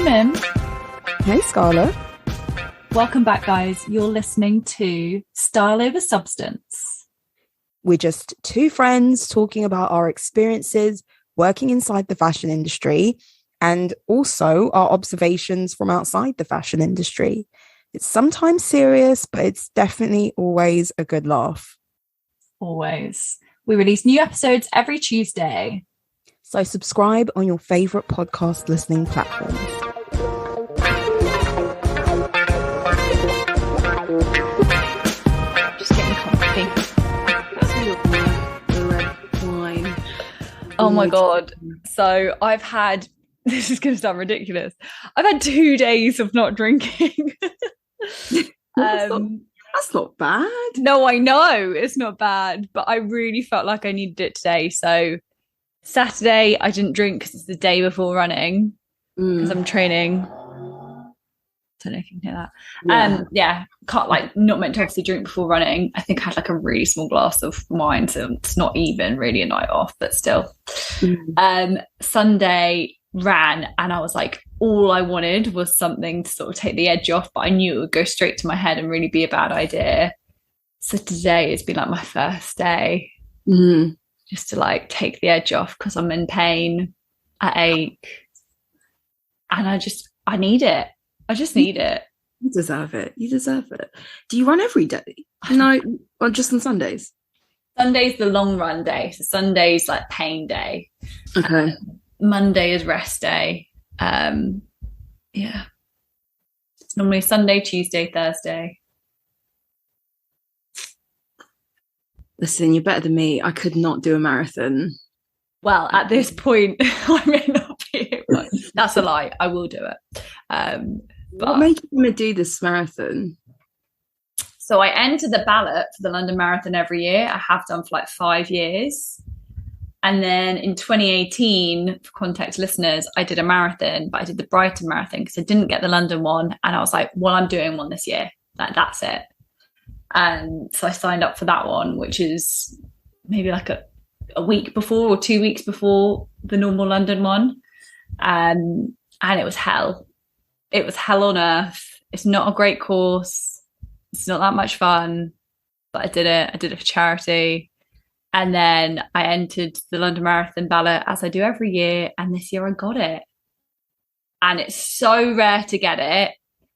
Mim. Hey, Scarlett. Welcome back, guys. You're listening to Style Over Substance. We're just two friends talking about our experiences working inside the fashion industry and also our observations from outside the fashion industry. It's sometimes serious, but it's definitely always a good laugh. Always. We release new episodes every Tuesday. So subscribe on your favourite podcast listening platforms. Just getting comfy. The red wine. Oh my God. So I've had, this is going to sound ridiculous. I've had 2 days of not drinking. That's not bad. No, I know it's not bad, but I really felt like I needed it today. So Saturday, I didn't drink because it's the day before running because I'm training. Don't know if you can hear that. Can't not meant to obviously drink before running. I think I had like a really small glass of wine, so it's not even really a night off, but still. Sunday ran and I was like, all I wanted was something to sort of take the edge off, but I knew it would go straight to my head and really be a bad idea. So today has been like my first day just to like take the edge off because I'm in pain, I ache, and I need it. I just need it. You deserve it. You deserve it. Do you run every day? No, or just on Sundays? Sunday's the long run day. So Sunday's like pain day. Okay. Monday is rest day. It's normally Sunday, Tuesday, Thursday. Listen, you're better than me. I could not do a marathon. Well, at this point, I may not be able. That's a lie. I will do it. But what made you want to do this marathon? So I enter the ballot for the London Marathon every year. I have done for like 5 years. And then in 2018, for context listeners, I did a marathon, but I did the Brighton Marathon because I didn't get the London one. And I was like, well, I'm doing one this year. That's it. And so I signed up for that one, which is maybe like a week before or 2 weeks before the normal London one. And it was hell. It was hell on earth. It's not a great course. It's not that much fun, but I did it. I did it for charity. And then I entered the London Marathon ballot as I do every year. And this year I got it. And it's so rare to get it,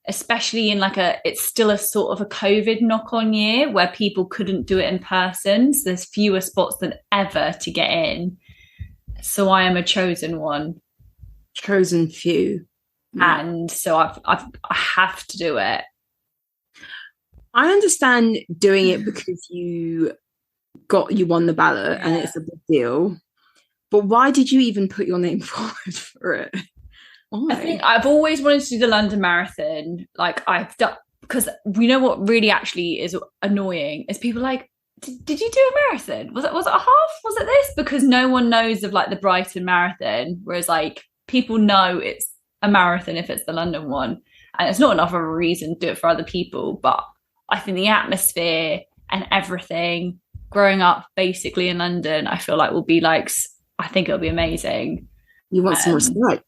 especially in it's still a sort of a COVID knock-on year where people couldn't do it in person. So there's fewer spots than ever to get in. So I am a chosen one. Chosen few. And so I have to do it. I understand doing it because you won the ballot and it's a big deal. But why did you even put your name forward for it? Why? I think I've always wanted to do the London Marathon. Like I've done, because we know what really actually is annoying is people like, did you do a marathon? Was it a half? Was it this? Because no one knows of like the Brighton Marathon, whereas like people know it's a marathon if it's the London one, and it's not enough of a reason to do it for other people. But I think the atmosphere and everything growing up basically in London, I feel like will be like, I think it'll be amazing. You want some respect,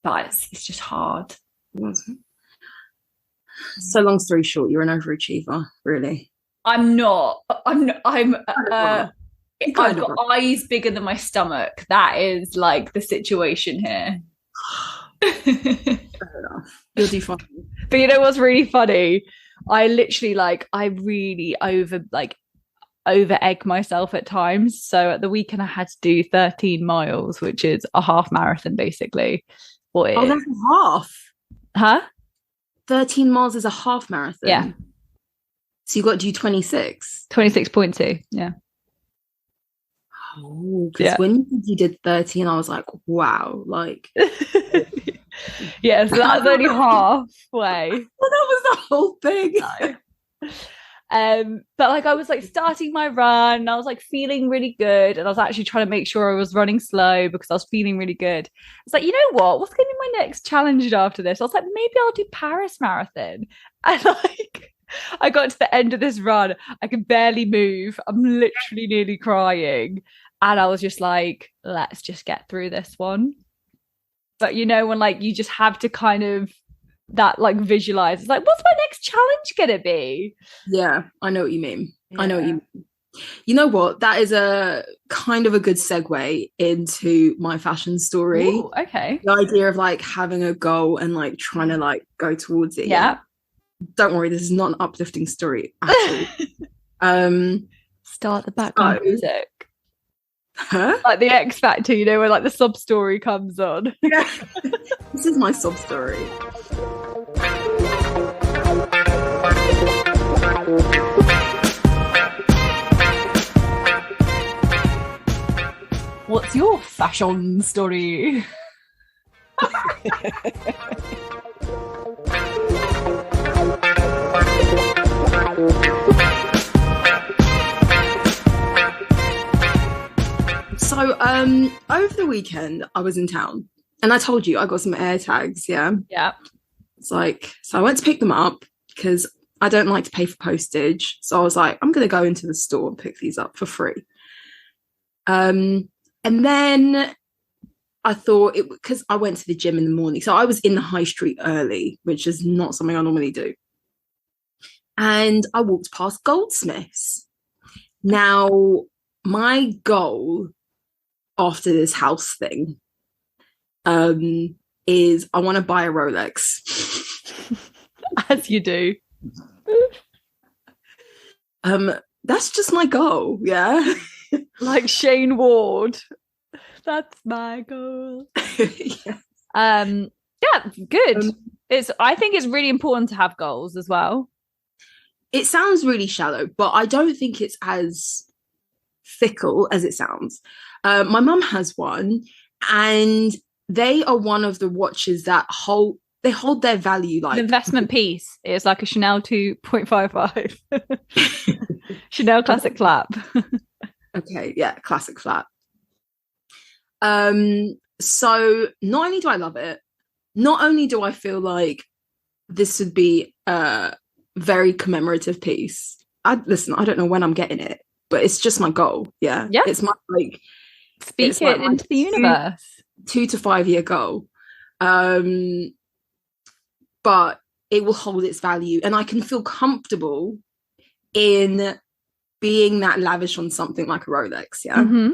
but it's just hard. So long story short, you're an overachiever, really. I've got eyes bigger than my stomach. That is like the situation here. Fair enough. You'll do fine. But you know what's really funny? I literally I really over egg myself at times. So at the weekend I had to do 13 miles, which is a half marathon basically. That's a half. Huh? 13 miles is a half marathon. Yeah. So you got to do 26. 26.2. Yeah. Oh, because when you did 13, I was like, wow, like. Yeah, so that was only halfway. Well, that was the whole thing. No. But like I was like starting my run and I was like feeling really good, and I was actually trying to make sure I was running slow because I was feeling really good. It's like, you know what's going to be my next challenge after this? I was like, maybe I'll do Paris Marathon. And like I got to the end of this run, I could barely move. I'm literally nearly crying. And I was just like, let's just get through this one. But you know, when like you just have to kind of that like visualize, it's like, what's my next challenge gonna be? Yeah, I know what you mean. I know what you mean. You know what? That is a kind of a good segue into my fashion story. Ooh, okay. The idea of like having a goal and like trying to like go towards it. Yeah. Don't worry, this is not an uplifting story at all. Start the background music. Huh? Like the X Factor, you know, where like the sub story comes on. Yeah. This is my sub story. What's your fashion story? So over the weekend I was in town and I told you I got some air tags. Yeah. It's like, so I went to pick them up because I don't like to pay for postage. So I was like, I'm gonna go into the store and pick these up for free. And then I thought it, because I went to the gym in the morning, so I was in the high street early, which is not something I normally do. And I walked past Goldsmiths. Now, my goal after this house thing is I want to buy a Rolex. As you do. That's just my goal, yeah. Like Shane Ward. That's my goal. Yeah. Yeah, good. I think it's really important to have goals as well. It sounds really shallow, but I don't think it's as fickle as it sounds. My mum has one, and they are one of the watches that hold their value. Like an investment piece. It's like a Chanel 2.55. Chanel classic flap. Okay, yeah, classic flap. So not only do I love it, not only do I feel like this would be a very commemorative piece. I don't know when I'm getting it, but it's just my goal. Yeah. It's my like speak it into the universe. 2 to 5 year goal. But it will hold its value, and I can feel comfortable in being that lavish on something like a Rolex. Yeah. Mm-hmm.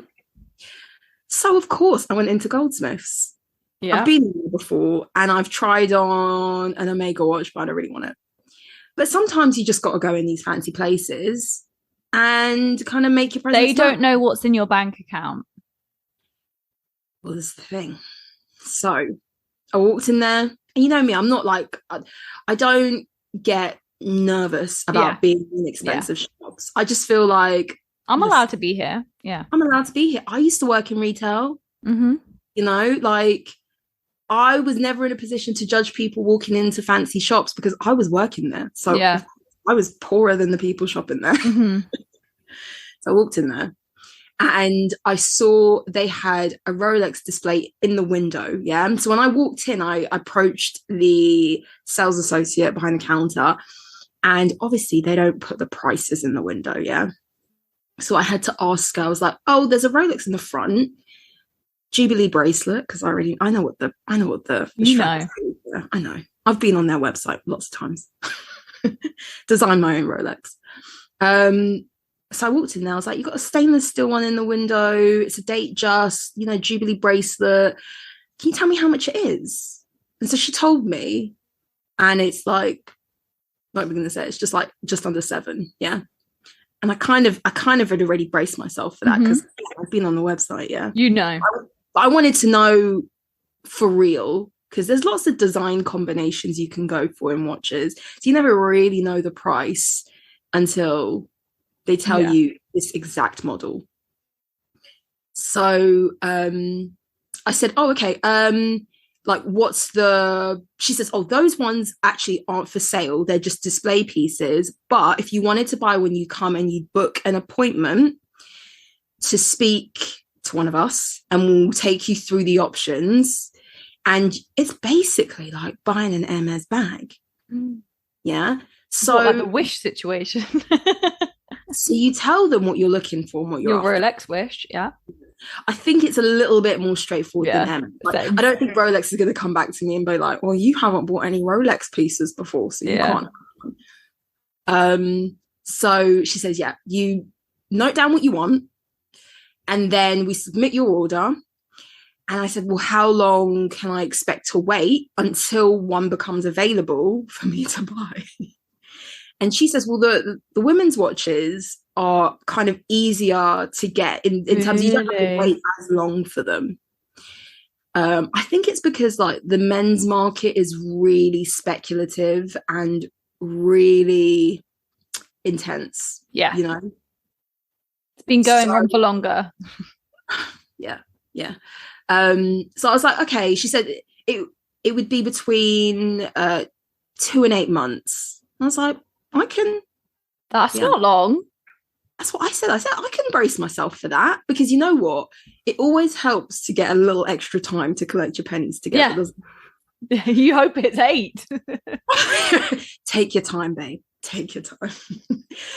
So of course I went into Goldsmiths. Yeah. I've been there before and I've tried on an Omega watch, but I don't really want it. But sometimes you just got to go in these fancy places and kind of make your presence. They don't know what's in your bank account. Well, this is the thing. So I walked in there, and you know me, I'm not like, I don't get nervous about being in expensive shops. I just feel like I'm allowed to be here. Yeah. I'm allowed to be here. I used to work in retail. Mm-hmm. You know, like I was never in a position to judge people walking into fancy shops because I was working there. So I was poorer than the people shopping there. Mm-hmm. So I walked in there and I saw they had a Rolex display in the window. Yeah. So when I walked in, I approached the sales associate behind the counter, and obviously they don't put the prices in the window. Yeah. So I had to ask her, I was like, oh, there's a Rolex in the front. Jubilee bracelet, because I know what the you know. Is. I know. I've been on their website lots of times. Designed my own Rolex. So I walked in there, I was like, you got a stainless steel one in the window, it's a date just, you know, Jubilee bracelet. Can you tell me how much it is? And so she told me, and it's like we're gonna say, it's just like just under 7, yeah. And I kind of had already braced myself for that because I've been on the website, yeah. You know. I wanted to know for real, because there's lots of design combinations you can go for in watches. So you never really know the price until they tell you this exact model. So I said, oh, okay. Like, she says, oh, those ones actually aren't for sale. They're just display pieces. But if you wanted to buy when you come and you book an appointment to speak to one of us, and we'll take you through the options. And it's basically like buying an Hermes bag. Yeah. So like a wish situation. So you tell them what you're looking for and what your Rolex wish. Yeah. I think it's a little bit more straightforward than Emma. Like, I don't think Rolex is going to come back to me and be like, well, you haven't bought any Rolex pieces before, so you can't. So she says, yeah, you note down what you want, and then we submit your order. And I said, well, how long can I expect to wait until one becomes available for me to buy? And she says, well, the women's watches are kind of easier to get in terms of you don't have to wait as long for them. I think it's because like the men's market is really speculative and really intense. Yeah. You know? It's been going on for longer. Yeah. So I was like, okay. She said it would be between 2 and 8 months. I was like, that's not long. That's what I said. I said, I can brace myself for that, because you know what? It always helps to get a little extra time to collect your pennies together. Yeah. You hope it's 8. Take your time, babe. Take your time.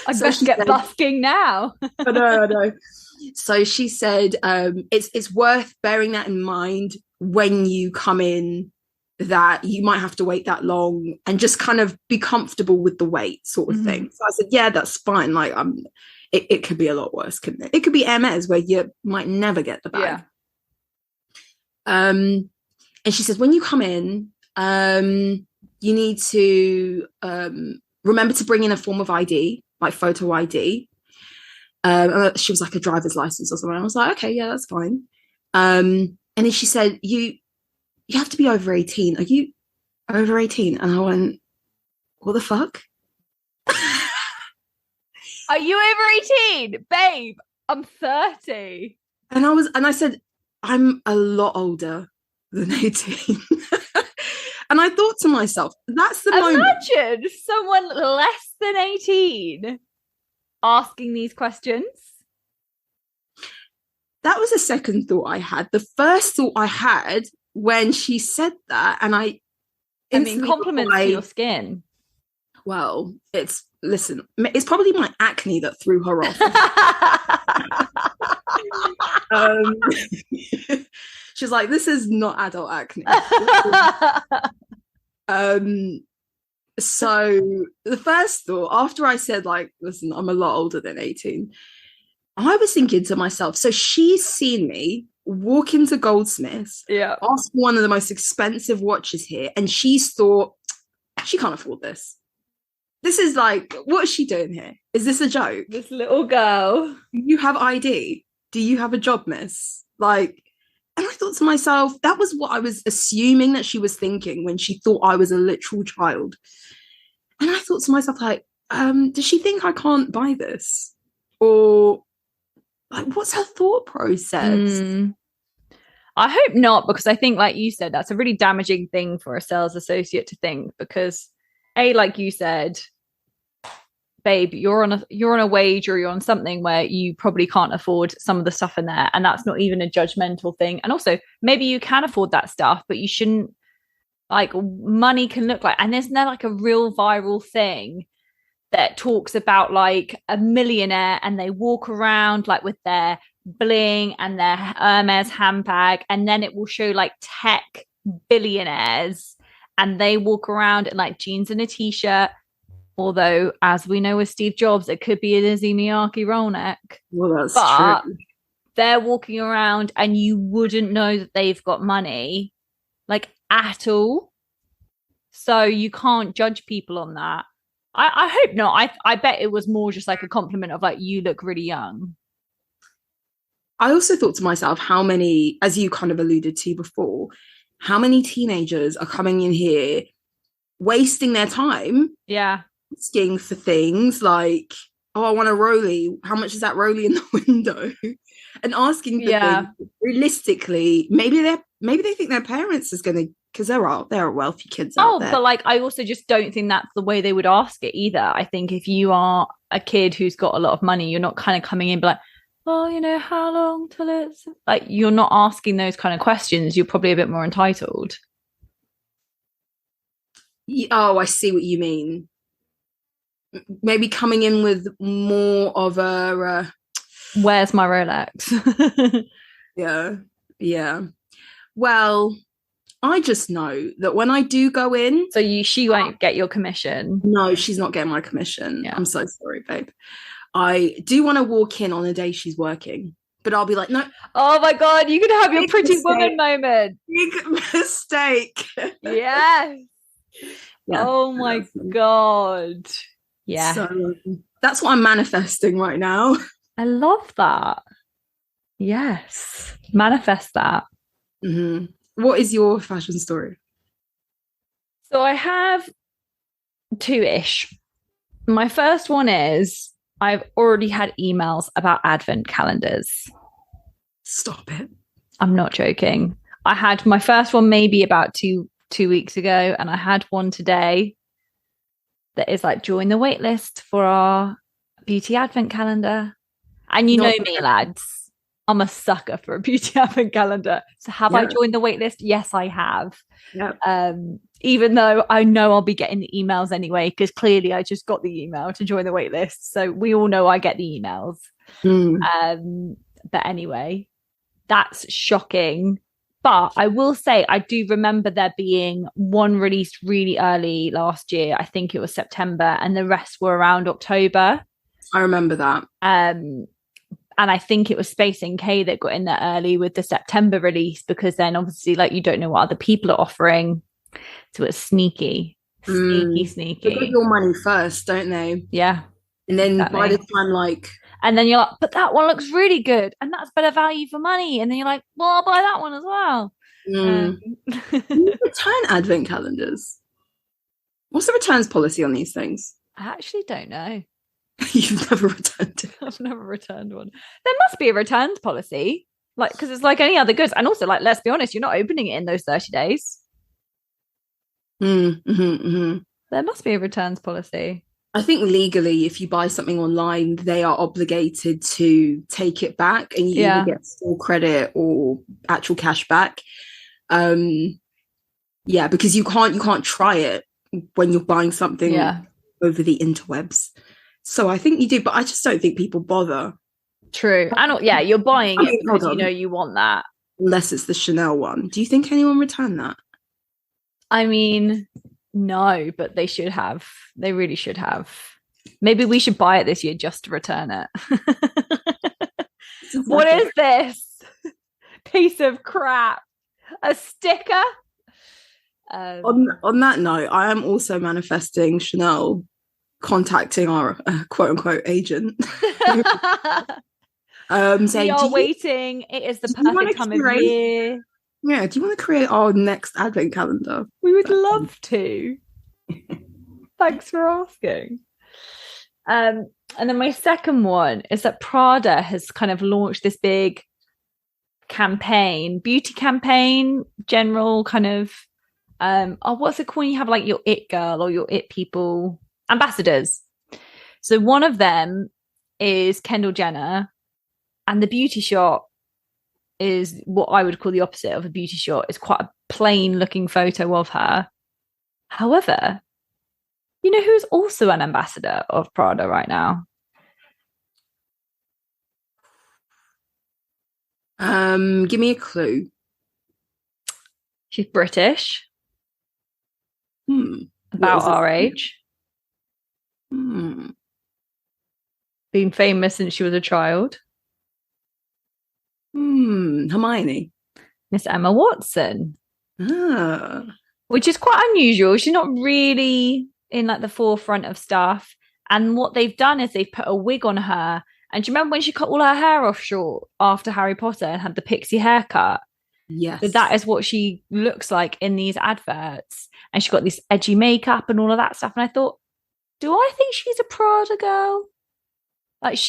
I best get busking now. I know. So she said, it's worth bearing that in mind when you come in, that you might have to wait that long, and just kind of be comfortable with the wait sort of thing. So I said, yeah, that's fine. Like, it could be a lot worse, couldn't it? It could be Hermes, where you might never get the bag. Yeah. And she says, when you come in, you need to remember to bring in a form of ID, like photo ID. She was like a driver's license or something. I was like, okay, yeah, that's fine. And then she said, you have to be over 18. Are you over 18? And I went, what the fuck? Are you over 18? Babe, I'm 30. And I said, I'm a lot older than 18. And I thought to myself, that's the moment. Imagine someone less than 18 asking these questions. That was a second thought I had. The first thought I had when she said that, and I mean, compliments to your skin. Well, it's probably my acne that threw her off. She's like, this is not adult acne. So the first thought, after I said, like, listen, I'm a lot older than 18, I was thinking to myself, so she's seen me walk into Goldsmiths, ask for one of the most expensive watches here, and she's thought, she can't afford this. This is like, what is she doing here? Is this a joke? This little girl. Do you have ID? Do you have a job, miss? Like, and I thought to myself, that was what I was assuming that she was thinking when she thought I was a literal child. And I thought to myself, like, does she think I can't buy this? Or, like, what's her thought process? I hope not, because I think, like you said, that's a really damaging thing for a sales associate to think, because like you said, babe, you're on a wage, or you're on something where you probably can't afford some of the stuff in there, and that's not even a judgmental thing. And also, maybe you can afford that stuff, but you shouldn't. Like, money can look like, and isn't there like a real viral thing that talks about like a millionaire, and they walk around like with their bling and their Hermes handbag, and then it will show like tech billionaires, and they walk around in like jeans and a t-shirt. Although, as we know with Steve Jobs, it could be a Lizzie Miyake roll neck. Well, that's true. They're walking around and you wouldn't know that they've got money, like, at all. So you can't judge people on that. I hope not. I bet it was more just like a compliment of like, you look really young. I also thought to myself, how many, as you kind of alluded to before, how many teenagers are coming in here wasting their time asking for things like, oh, I want a Rollie. How much is that Rollie in the window? And asking for things. Realistically, maybe they think their parents is going to, because there are wealthy kids out there. But like, I also just don't think that's the way they would ask it either. I think if you are a kid who's got a lot of money, you're not kind of coming in like, oh, you know, how long till it's like, you're not asking those kind of questions. You're probably a bit more entitled. Oh, I see what you mean. Maybe coming in with more of a where's my Rolex? Yeah. Yeah. Well, I just know that when I do go in, So she won't get your commission. no, she's not getting my commission. Yeah. I'm so sorry, babe. I do want to walk in on a day she's working, but I'll be like, no. Oh my God, you can have your Big pretty mistake. woman moment. Big mistake. Yes. Yeah. Oh my God. Yeah. So that's what I'm manifesting right now. I love that. Yes. Manifest that. Mm-hmm. What is your fashion story? So I have two-ish. My first one is I've already had emails about advent calendars. Stop it. I'm not joking. I had my first one maybe about two weeks ago, and I had one today that is like, join the wait list for our beauty advent calendar. And you know me, lads. I'm a sucker for a beauty advent calendar. So have I joined the wait list? Yes, I have. Yep. Even though I know I'll be getting the emails anyway, because clearly I just got the email to join the wait list. So we all know I get the emails. But anyway, that's shocking. But I will say, I do remember there being one released really early last year. I think it was September, and the rest were around October. I remember that. And I think it was Space NK that got in there early with the September release, because then obviously, like, you don't know what other people are offering. So it's sneaky. They get your money first, don't they? Yeah. And then by the time, like... And then you're like, but that one looks really good, and that's better value for money. And then you're like, well, I'll buy that one as well. You return advent calendars. What's the returns policy on these things? I actually don't know. You've never returned it. I've never returned one. There must be a returns policy, like, because it's like any other goods. And also, like, let's be honest, you're not opening it in those 30 days. There must be a returns policy. I think legally, if you buy something online, they are obligated to take it back, and you either get full credit or actual cash back. Because you can't try it when you're buying something over the interwebs. So I think you do, but I just don't think people bother. True. And you're buying it because you know you want that. Unless it's the Chanel one. Do you think anyone returned that? I mean, no, but they should have. They really should have. Maybe we should buy it this year just to return it. What is this piece of crap? A sticker? On that note, I am also manifesting Chanel contacting our quote-unquote agent. We are waiting. It is the perfect time of year. Yeah, do you want to create our next advent calendar? We would love to. Thanks for asking. And then my second one is that Prada has kind of launched this big campaign, beauty campaign, general kind of what's it called when you have like your it girl or your it people ambassadors. So one of them is Kendall Jenner, and the beauty shot is what I would call the opposite of a beauty shot. It's quite a plain looking photo of her. However, you know who's also an ambassador of Prada right now? Give me a clue. She's British. About our age. Been famous since she was a child. Hermione. Miss Emma Watson. Which is quite unusual. She's not really in like the forefront of stuff. And what they've done is they've put a wig on her. And do you remember when she cut all her hair off short after Harry Potter and had the pixie haircut? Yes. So that is what she looks like in these adverts. And she got this edgy makeup and all of that stuff. And I thought, do I think she's a Prada girl? Like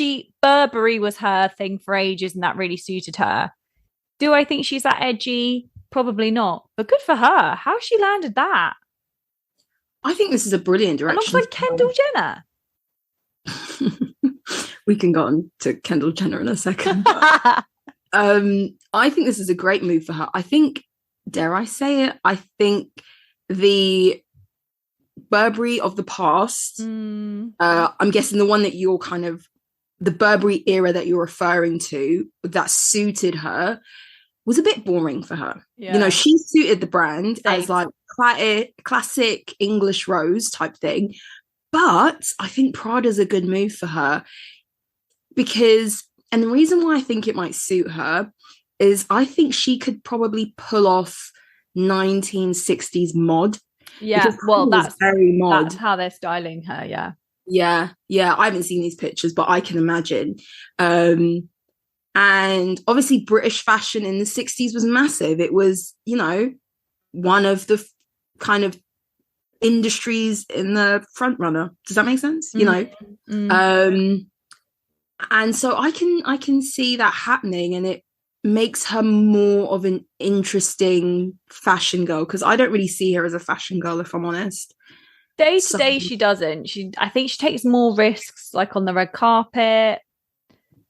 Burberry was her thing for ages and that really suited her. Do I think she's that edgy? Probably not. But good for her. How she landed that? I think this is a brilliant direction. Alongside Kendall Jenner. We can go on to Kendall Jenner in a second. But, I think this is a great move for her. I think, dare I say it, I think the Burberry of the past, I'm guessing the one that you're kind of the Burberry era that you're referring to that suited her was a bit boring for her. Yeah. You know, she suited the brand Thanks. as like classic English rose type thing. But I think Prada's a good move for her because, and the reason why I think it might suit her is I think she could probably pull off 1960s mod. Yeah, well, that's very mod. That's how they're styling her. Yeah. Yeah. I haven't seen these pictures, but I can imagine. And obviously British fashion in the 60s was massive. It was, you know, one of the kind of industries in the front runner. Does that make sense? You know? And so I can see that happening, and it makes her more of an interesting fashion girl, because I don't really see her as a fashion girl, if I'm honest. Day to day, she doesn't. I think she takes more risks, like on the red carpet.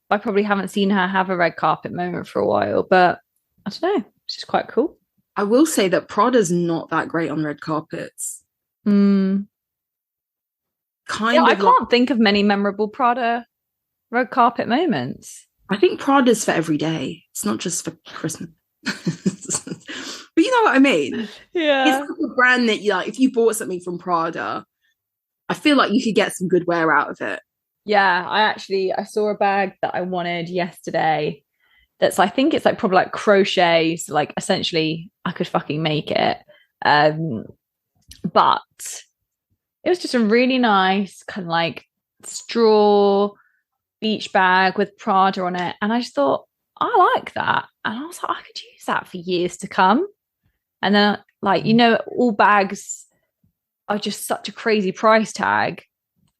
I probably haven't seen her have a red carpet moment for a while, but I don't know. She's quite cool. I will say that Prada's not that great on red carpets. I can't think of many memorable Prada red carpet moments. I think Prada's for every day. It's not just for Christmas. But you know what I mean? Yeah. It's like a brand that, like, if you bought something from Prada, I feel like you could get some good wear out of it. Yeah, I saw a bag that I wanted yesterday. I think it's like probably like crochet. So like essentially I could fucking make it. But it was just a really nice kind of like straw beach bag with Prada on it. And I just thought, I like that. And I was like, I could use that for years to come. And then, like, you know, all bags are just such a crazy price tag.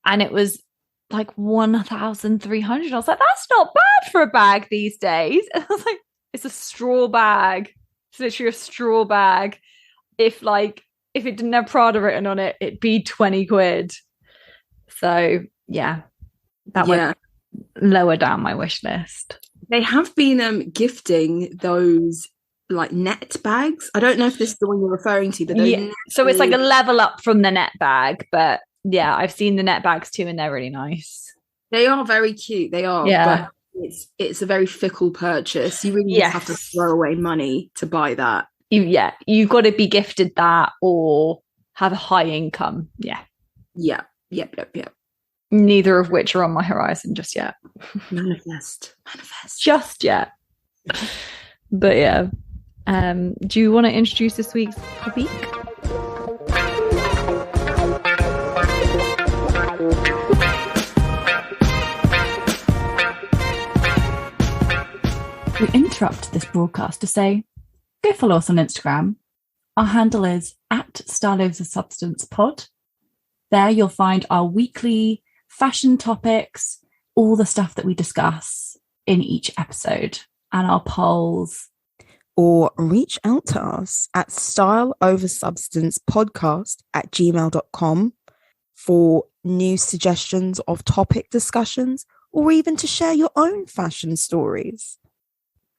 And it was like 1,300. I was like, that's not bad for a bag these days. And I was like, it's a straw bag. It's literally a straw bag. If it didn't have Prada written on it, it'd be 20 quid. So yeah, that went lower down my wish list. They have been gifting those like net bags. I don't know if this is the one you're referring to, but so it's like a level up from the net bag, but yeah, I've seen the net bags too, and they're really nice. They are very cute. They are. Yeah. But it's a very fickle purchase. You really just have to throw away money to buy that. You've got to be gifted that or have a high income. Yeah. Yep. Neither of which are on my horizon just yet. Manifest. Just yet. But yeah. Do you want to introduce this week's topic? We interrupt this broadcast to say, go follow us on Instagram. Our handle is @StyleOverSubstancePod. There you'll find our weekly fashion topics, all the stuff that we discuss in each episode, and our polls. Or reach out to us at styleoversubstancepodcast@gmail.com for new suggestions of topic discussions, or even to share your own fashion stories.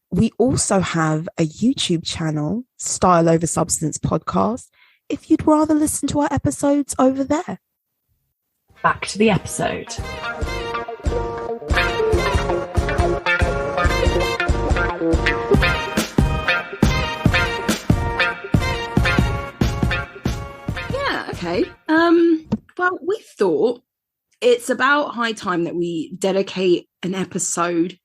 We also have a YouTube channel, Style Over Substance Podcast, if you'd rather listen to our episodes over there. Back to the episode. Yeah, okay. Well, we thought it's about high time that we dedicate an episode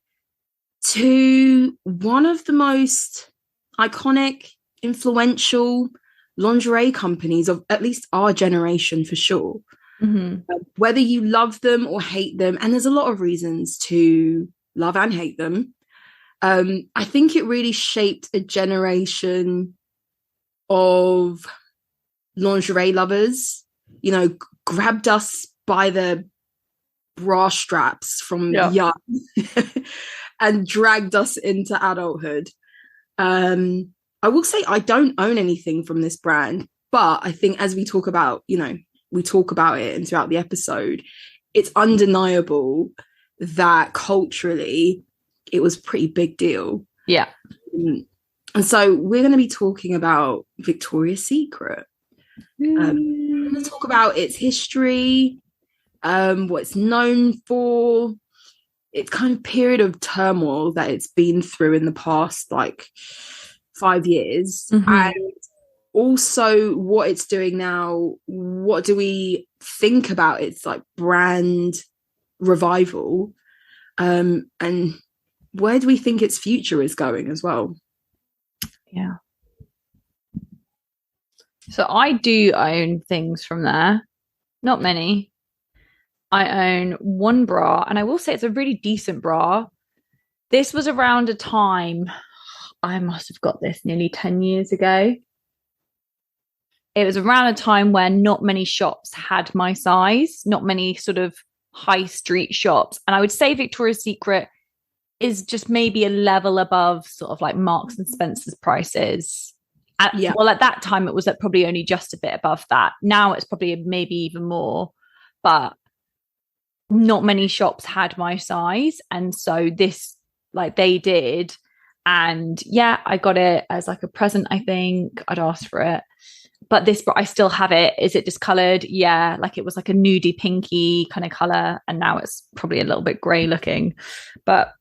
to one of the most iconic, influential lingerie companies of at least our generation, for sure. Whether you love them or hate them, and there's a lot of reasons to love and hate them, I think it really shaped a generation of lingerie lovers, you know, grabbed us by the bra straps from young and dragged us into adulthood. I will say I don't own anything from this brand, but I think as we talk about, you know, we talk about it and throughout the episode, it's undeniable that culturally it was a pretty big deal. Yeah. And so we're going to be talking about Victoria's Secret. We're going to talk about its history, what it's known for, it's kind of period of turmoil that it's been through in the past like 5 years, and also what it's doing now. What do we think about its like brand revival, and where do we think its future is going as well? Yeah. So I do own things from there, not many. I own one bra, and I will say it's a really decent bra. This was around a time, I must have got this nearly 10 years ago. It was around a time where not many shops had my size, not many sort of high street shops. And I would say Victoria's Secret is just maybe a level above sort of like Marks and Spencer's prices. Well, at that time, it was at probably only just a bit above that. Now it's probably maybe even more. But not many shops had my size, and so this, like, they did, and yeah, I got it as like a present. I think I'd asked for it, but this, I still have it. Is it discolored? Yeah, like it was like a nudie pinky kind of color, and now it's probably a little bit grey looking, but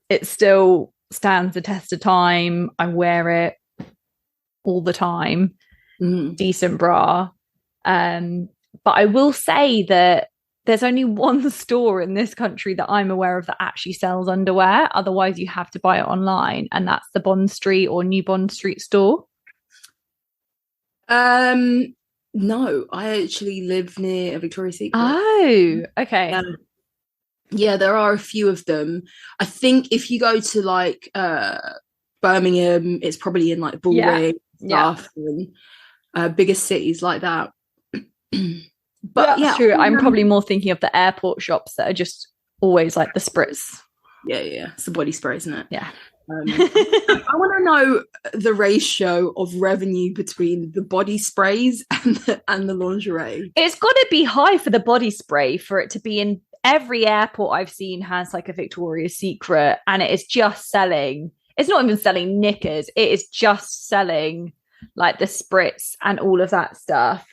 it still stands the test of time. I wear it all the time. Decent bra. But I will say that there's only one store in this country that I'm aware of that actually sells underwear. Otherwise, you have to buy it online, and that's the Bond Street or New Bond Street store. No, I actually live near a Victoria's Secret. Oh, okay. Yeah, there are a few of them. I think if you go to like Birmingham, it's probably in like Bullring, stuff, and bigger cities like that. But that's true. I'm probably more thinking of the airport shops that are just always like the spritz. Yeah, it's the body spray, isn't it? Yeah. I want to know the ratio of revenue between the body sprays and the lingerie. It's got to be high for the body spray for it to be in every airport I've seen has like a Victoria's Secret, and it is just selling. It's not even selling knickers. It is just selling like the spritz and all of that stuff.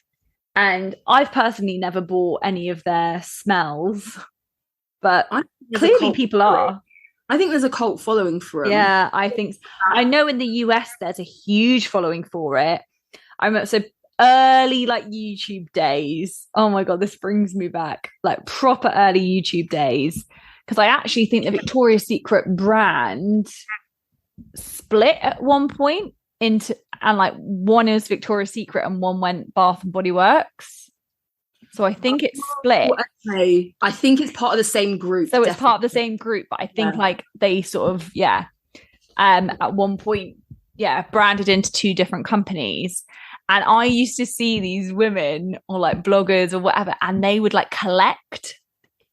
And I've personally never bought any of their smells, but clearly people are. I think there's a cult following for them. Yeah, I think. I know in the US there's a huge following for it. I'm so early like YouTube days. Oh my God, this brings me back. Like proper early YouTube days. Because I actually think the Victoria's Secret brand split at one point into, and like one is Victoria's Secret and one went Bath and Body Works. So I think it's split. Okay. I think it's part of the same group. So it's part of the same group, but I think like they sort of, at one point, branded into two different companies. And I used to see these women or like bloggers or whatever, and they would like collect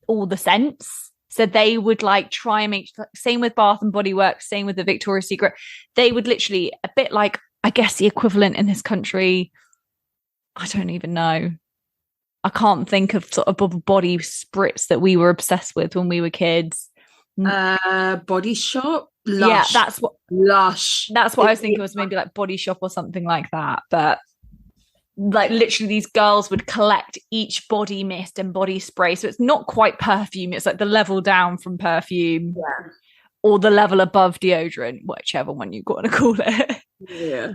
all the scents. So they would like try and make, same with Bath and Body Works, same with the Victoria's Secret. They would literally, a bit like, I guess the equivalent in this country, I don't even know. I can't think of sort of body spritz that we were obsessed with when we were kids. Body Shop? Lush. Yeah, that's what Lush. That's what I was thinking, was maybe like Body Shop or something like that. But like literally these girls would collect each body mist and body spray. So it's not quite perfume. It's like the level down from perfume or the level above deodorant, whichever one you want to call it. Yeah.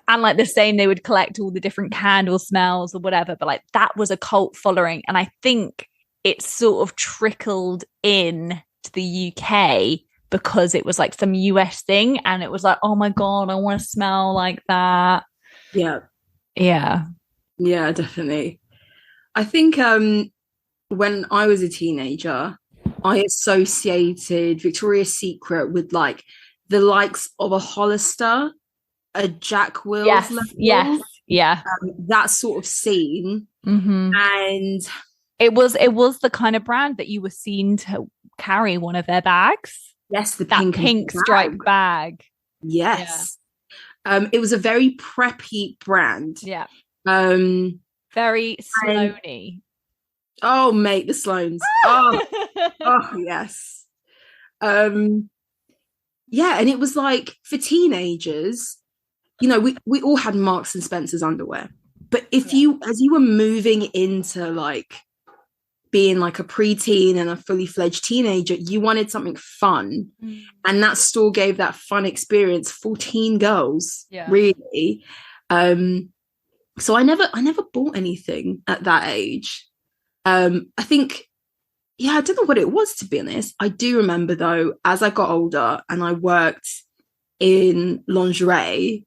And like the same, they would collect all the different candle smells or whatever. But like that was a cult following. And I think it sort of trickled in to the UK because it was like some US thing. And it was like, oh my God, I want to smell like that. Yeah. Yeah. Yeah, definitely. I think when I was a teenager, I associated Victoria's Secret with like the likes of a Hollister, a Jack Wills level, that sort of scene. And it was the kind of brand that you were seen to carry one of their bags. Yes, that pink striped bag. Yes. It was a very preppy brand. Yeah. Very Sloaney. Oh, mate, the Sloans. Oh, yes. Yeah, and it was like for teenagers, you know, we all had Marks and Spencer's underwear. But if you, as you were moving into like being like a preteen and a fully fledged teenager, you wanted something fun. And that store gave that fun experience for teen girls, really. So I never bought anything at that age. I think, I don't know what it was, to be honest. I do remember, though, as I got older and I worked in lingerie,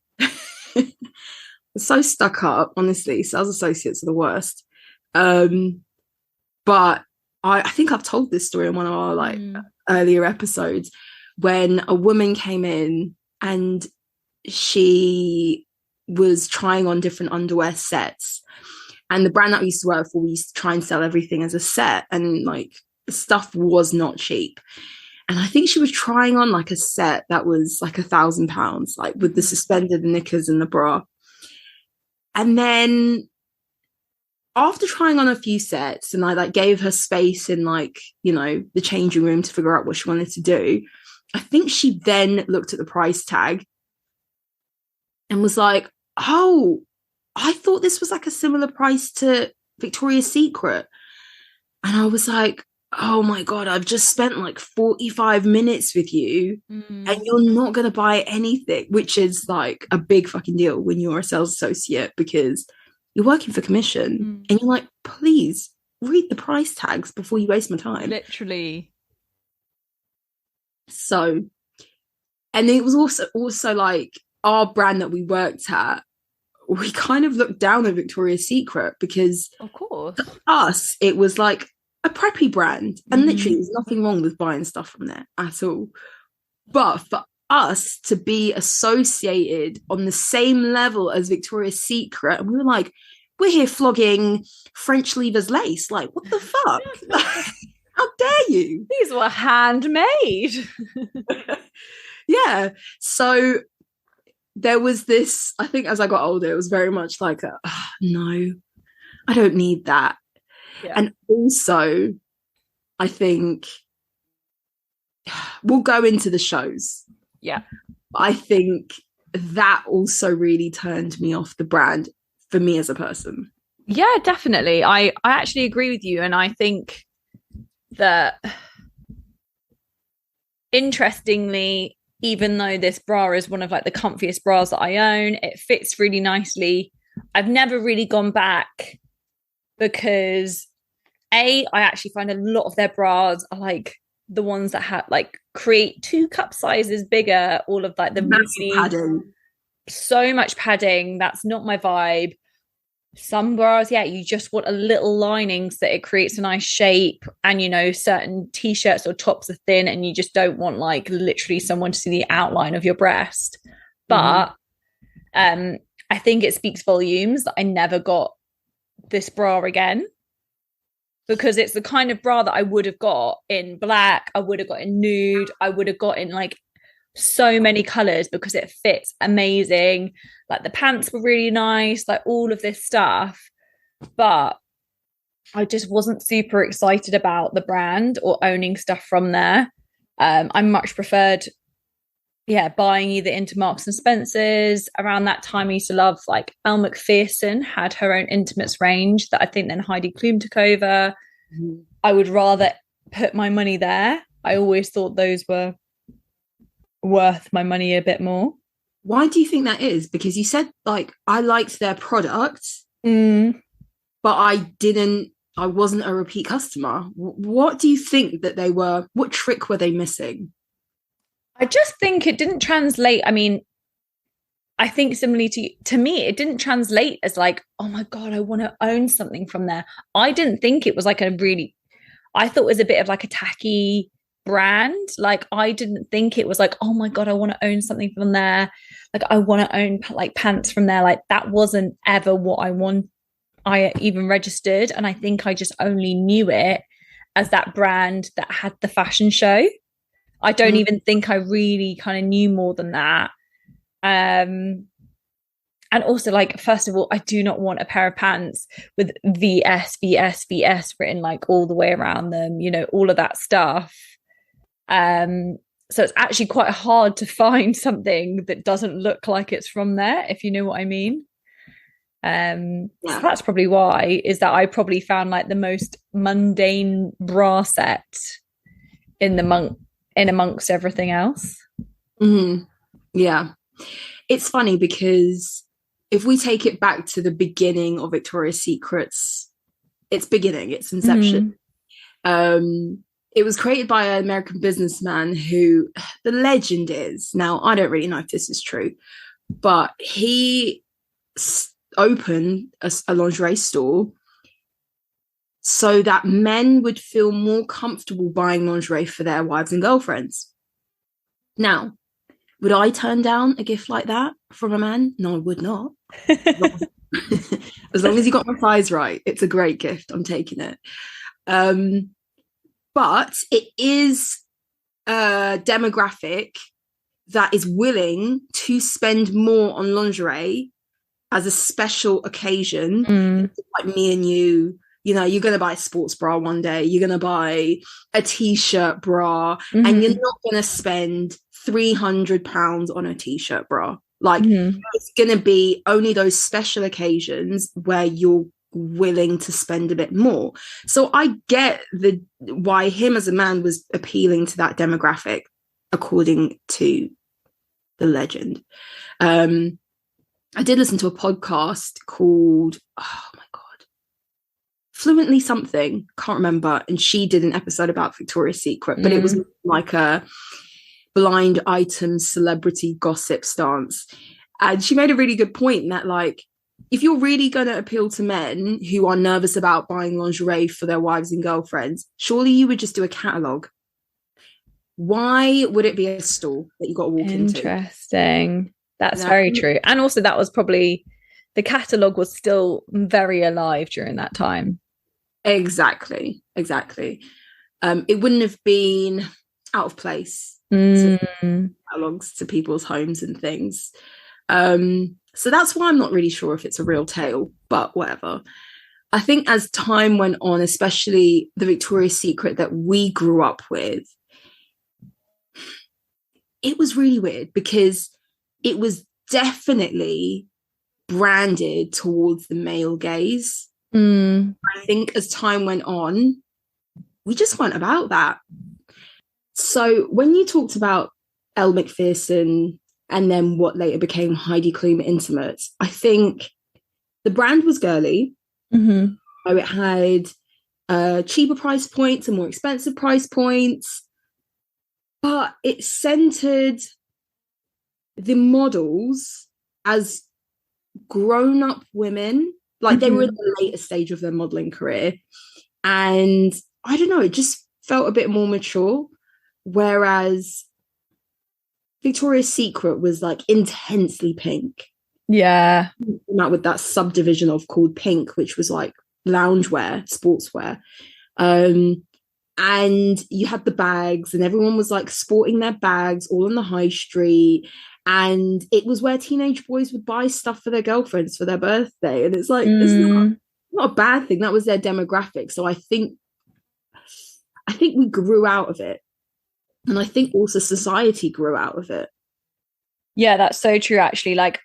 so stuck up, honestly. Sales associates are the worst. But I think I've told this story in one of our earlier episodes, when a woman came in and she was trying on different underwear sets. And the brand that we used to work for, we used to try and sell everything as a set, and like the stuff was not cheap. And I think she was trying on like a set that was like £1,000, like with the suspended knickers and the bra. And then after trying on a few sets, and I like gave her space in like, you know, the changing room to figure out what she wanted to do, I think she then looked at the price tag and was like, oh, I thought this was like a similar price to Victoria's Secret. And I was like, oh my God, I've just spent like 45 minutes with you and you're not going to buy anything, which is like a big fucking deal when you're a sales associate, because you're working for commission and you're like, please read the price tags before you waste my time. Literally. So, and it was also like our brand that we worked at, we kind of looked down at Victoria's Secret because of course to us it was like a preppy brand, and literally there's nothing wrong with buying stuff from there at all. But for us to be associated on the same level as Victoria's Secret, and we were like, we're here flogging French lever's lace, like what the fuck? How dare you? These were handmade. Yeah. So there was this, I think as I got older, it was very much like, no, I don't need that. Yeah. And also, I think we'll go into the shows. Yeah. I think that also really turned me off the brand for me as a person. Yeah, definitely. I actually agree with you. And I think that, interestingly, even though this bra is one of like the comfiest bras that I own, it fits really nicely. I've never really gone back because I actually find a lot of their bras are like the ones that have like create 2 cup sizes bigger, all of like the really padding. So much padding. That's not my vibe. Some bras, you just want a little lining so that it creates a nice shape, and you know, certain t-shirts or tops are thin and you just don't want like literally someone to see the outline of your breast. But I think it speaks volumes that I never got this bra again, because it's the kind of bra that I would have got in black, I would have got in nude, I would have got in like so many colors because it fits amazing. Like the pants were really nice, like all of this stuff. But I just wasn't super excited about the brand or owning stuff from there. I much preferred buying either into Marks and Spencer's. Around that time I used to love like Elle Macpherson had her own intimates range that I think then Heidi Klum took over. I would rather put my money there. I always thought those were worth my money a bit more. Why do you think that is? Because you said like I liked their product, but I wasn't a repeat customer. What do you think that they were? What trick were they missing? I just think it didn't translate. I mean, I think similarly to me, it didn't translate as like, oh my God, I want to own something from there. I didn't think it was like I thought it was a bit of like a tacky brand. Like I didn't think it was like, oh my God, I want to own something from there. Like I want to own like pants from there. Like that wasn't ever what I even registered. And I think I just only knew it as that brand that had the fashion show. I don't even think I really kind of knew more than that. And also, like, first of all, I do not want a pair of pants with VS written like all the way around them, you know, all of that stuff. So it's actually quite hard to find something that doesn't look like it's from there, if you know what I mean. So that's probably why, is that I probably found like the most mundane bra set in amongst everything else. Yeah, it's funny because if we take it back to the beginning of Victoria's Secret's its inception, it was created by an American businessman who, the legend is, now I don't really know if this is true, but he opened a lingerie store so that men would feel more comfortable buying lingerie for their wives and girlfriends. Now, would I turn down a gift like that from a man? No, I would not. As long as you got my size right, it's a great gift. I'm taking it. But it is a demographic that is willing to spend more on lingerie as a special occasion. Like me and you, you're going to buy a sports bra one day, you're going to buy a t-shirt bra, and you're not going to spend £300 on a t-shirt bra. Like, it's going to be only those special occasions where you're willing to spend a bit more. So I get why him as a man was appealing to that demographic, according to the legend. I did listen to a podcast called, oh my God, Fluently Something, can't remember, and she did an episode about Victoria's Secret, but it was like a blind item celebrity gossip stance. And she made a really good point that, like, if you're really going to appeal to men who are nervous about buying lingerie for their wives and girlfriends, surely you would just do a catalogue. Why would it be a store that you got to walk into? Interesting. That's very true. And also that was probably, the catalogue was still very alive during that time. Exactly. It wouldn't have been out of place to catalogues to people's homes and things. So that's why I'm not really sure if it's a real tale, but whatever. I think as time went on, especially the Victoria's Secret that we grew up with, it was really weird because it was definitely branded towards the male gaze. I think as time went on, we just weren't about that. So when you talked about Elle Macpherson and then what later became Heidi Klum Intimates, I think the brand was girly. So it had cheaper price points and more expensive price points, but it centered the models as grown-up women, like they were in the later stage of their modeling career, and I don't know, it just felt a bit more mature, whereas Victoria's Secret was like intensely pink. Yeah, out with that subdivision of called Pink, which was like loungewear, sportswear, and you had the bags, and everyone was like sporting their bags all on the high street. And it was where teenage boys would buy stuff for their girlfriends for their birthday. And it's like, it's not a bad thing. That was their demographic. So I think we grew out of it. And I think also society grew out of it. Yeah, that's so true, actually. Like,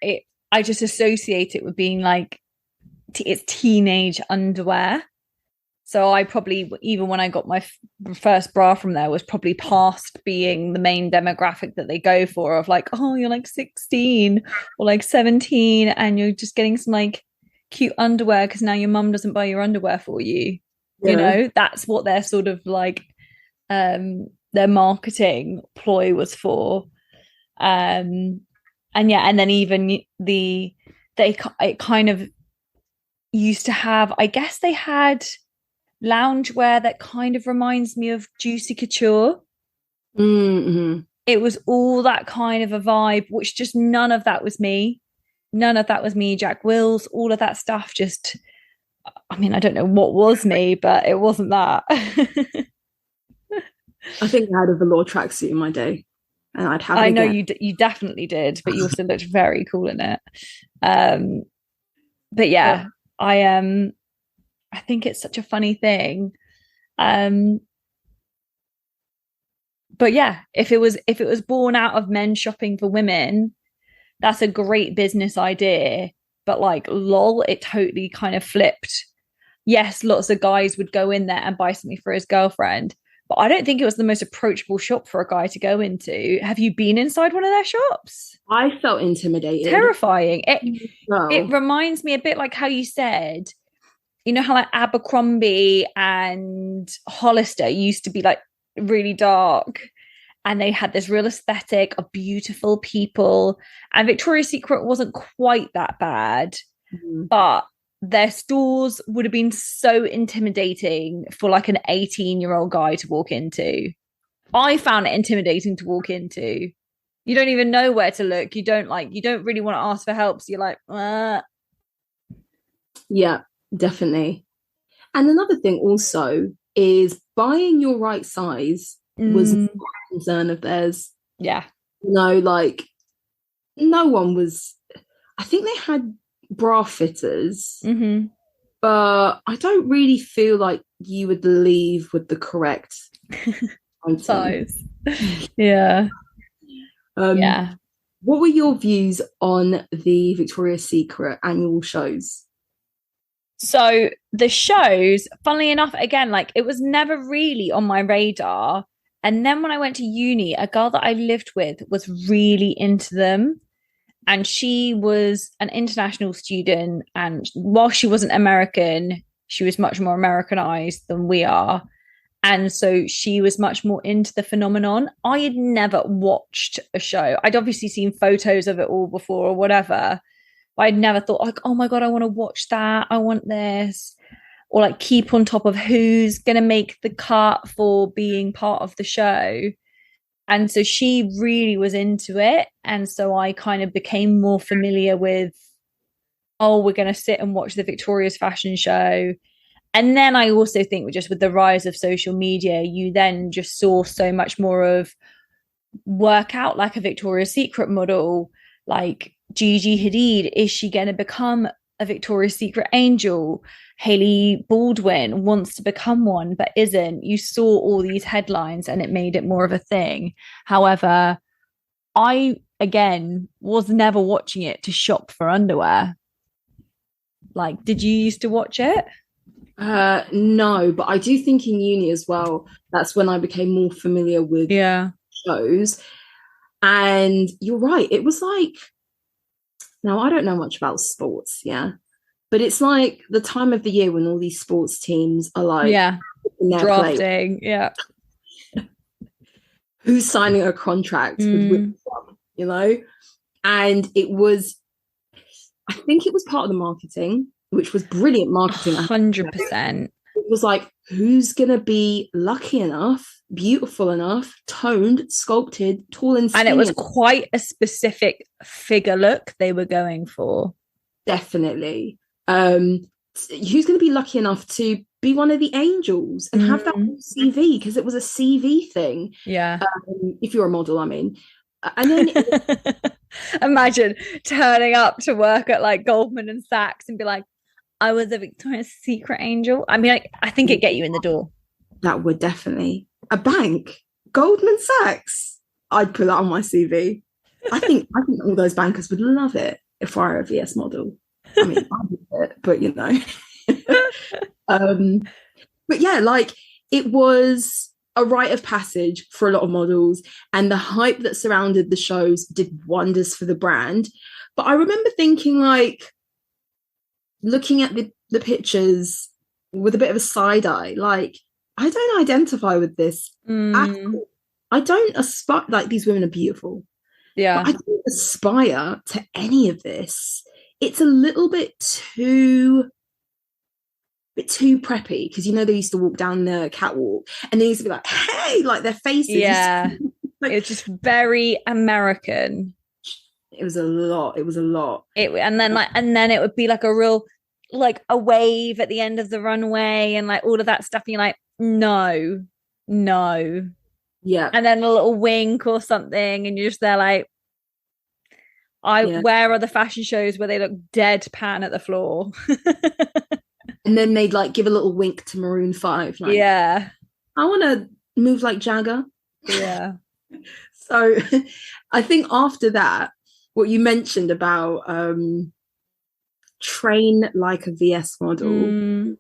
I just associate it with being like, it's teenage underwear. So I probably, even when I got my first bra from there, was probably past being the main demographic that they go for, of like, oh, you're like 16 or like 17 and you're just getting some like cute underwear because now your mum doesn't buy your underwear for you. Yeah. You know, that's what their sort of like their marketing ploy was for. And yeah, and then even it kind of used to have, I guess they had loungewear that kind of reminds me of Juicy Couture. It was all that kind of a vibe, which just none of that was me. Jack Wills, all of that stuff, just, I mean, I don't know what was me, but it wasn't that. I think I had a velour tracksuit in my day, and I'd have it again. I know you definitely did, but you also looked very cool in it. But yeah, I think it's such a funny thing. But yeah, if it was born out of men shopping for women, that's a great business idea. but like lol, it totally kind of flipped. Yes, lots of guys would go in there and buy something for his girlfriend, but I don't think it was the most approachable shop for a guy to go into. Have you been inside one of their shops? I felt intimidated. Terrifying. Well, It reminds me a bit like how you said, you know how like Abercrombie and Hollister used to be like really dark, and they had this real aesthetic of beautiful people, and Victoria's Secret wasn't quite that bad, but their stores would have been so intimidating for like an 18-year-old guy to walk into. I found it intimidating to walk into. You don't even know where to look. You don't really want to ask for help. So you're like, yeah, definitely. And another thing also is buying your right size was not a concern of theirs. Yeah. Like no one was. I think they had bra fitters, but I don't really feel like you would leave with the correct size. Yeah. Yeah. What were your views on the Victoria's Secret annual shows? So the shows, funnily enough, again, like it was never really on my radar. And then when I went to uni, a girl that I lived with was really into them. And she was an international student. And while she wasn't American, she was much more Americanized than we are. And so she was much more into the phenomenon. I had never watched a show. I'd obviously seen photos of it all before or whatever. But I'd never thought like, oh my God, I want to watch that. I want this. Or like keep on top of who's going to make the cut for being part of the show. And so she really was into it. And so I kind of became more familiar with, oh, we're going to sit and watch the Victoria's fashion show. And then I also think just with the rise of social media, you then just saw so much more of work out like a Victoria's Secret model, like Gigi Hadid. Is she going to become a Victoria's Secret angel? Hailey Baldwin wants to become one, but isn't. You saw all these headlines and it made it more of a thing. However, I, again, was never watching it to shop for underwear. Like, did you used to watch it? No, but I do think in uni as well, that's when I became more familiar with shows. And you're right, it was like, now I don't know much about sports, but it's like the time of the year when all these sports teams are like drafting, who's signing a contract with which one, you know? And it was, I think it was part of the marketing, which was brilliant marketing. 100%. It was like, who's going to be lucky enough, beautiful enough, toned, sculpted, tall and skinny? And it was quite a specific figure look they were going for. Definitely. Who's going to be lucky enough to be one of the angels and have that on CV? Because it was a CV thing. Yeah. If you're a model, I mean. And then imagine turning up to work at like Goldman and Sachs and be like, I was a Victoria's Secret angel. I mean, I think it'd get you in the door. That would definitely. A bank, Goldman Sachs. I'd put that on my CV. I think all those bankers would love it if I were a VS model. I mean, I would it, but you know. But yeah, like it was a rite of passage for a lot of models, and the hype that surrounded the shows did wonders for the brand. But I remember thinking, like, looking at the pictures with a bit of a side eye, like, I don't identify with this at all. I don't aspire, like, these women are beautiful. Yeah. But I don't aspire to any of this. It's a little bit too preppy, because you know they used to walk down the catwalk and they used to be like, hey, like their faces. Yeah. Like, it's just very American. It was a lot. And then it would be like a real, like a wave at the end of the runway and like all of that stuff. And you're like, no. Yeah. And then a little wink or something, and you're just there like, where are the fashion shows where they look deadpan at the floor? And then they'd like give a little wink to Maroon 5. Like, yeah. I want to move like Jagger. Yeah. So I think after that, what you mentioned about train like a VS model,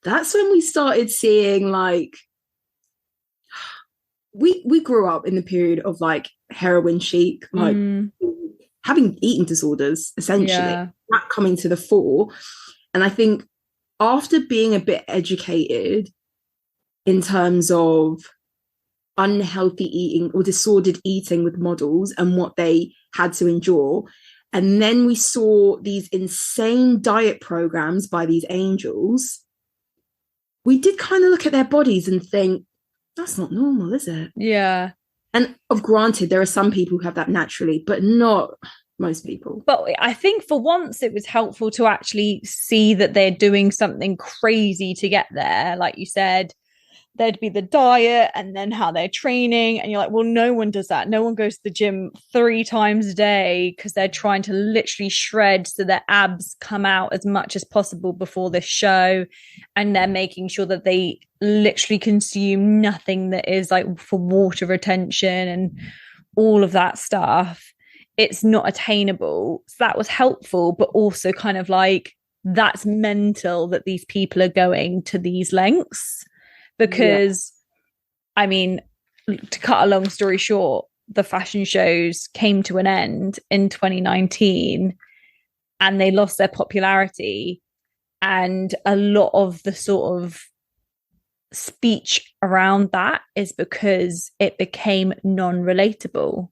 that's when we started seeing like we grew up in the period of like heroin chic, like having eating disorders, essentially, that coming to the fore. And I think after being a bit educated in terms of unhealthy eating or disordered eating with models and what they had to endure, and then we saw these insane diet programs by these angels, we did kind of look at their bodies and think, that's not normal, is it? Yeah. And granted, there are some people who have that naturally, but not most people. But I think for once it was helpful to actually see that they're doing something crazy to get there. Like you said, there'd be the diet and then how they're training. And you're like, well, no one does that. No one goes to the gym 3 times a day because they're trying to literally shred so their abs come out as much as possible before this show. And they're making sure that they literally consume nothing that is like for water retention and all of that stuff. It's not attainable. So that was helpful, but also kind of like, that's mental that these people are going to these lengths. Because, I mean, to cut a long story short, the fashion shows came to an end in 2019 and they lost their popularity. And a lot of the sort of speech around that is because it became non-relatable.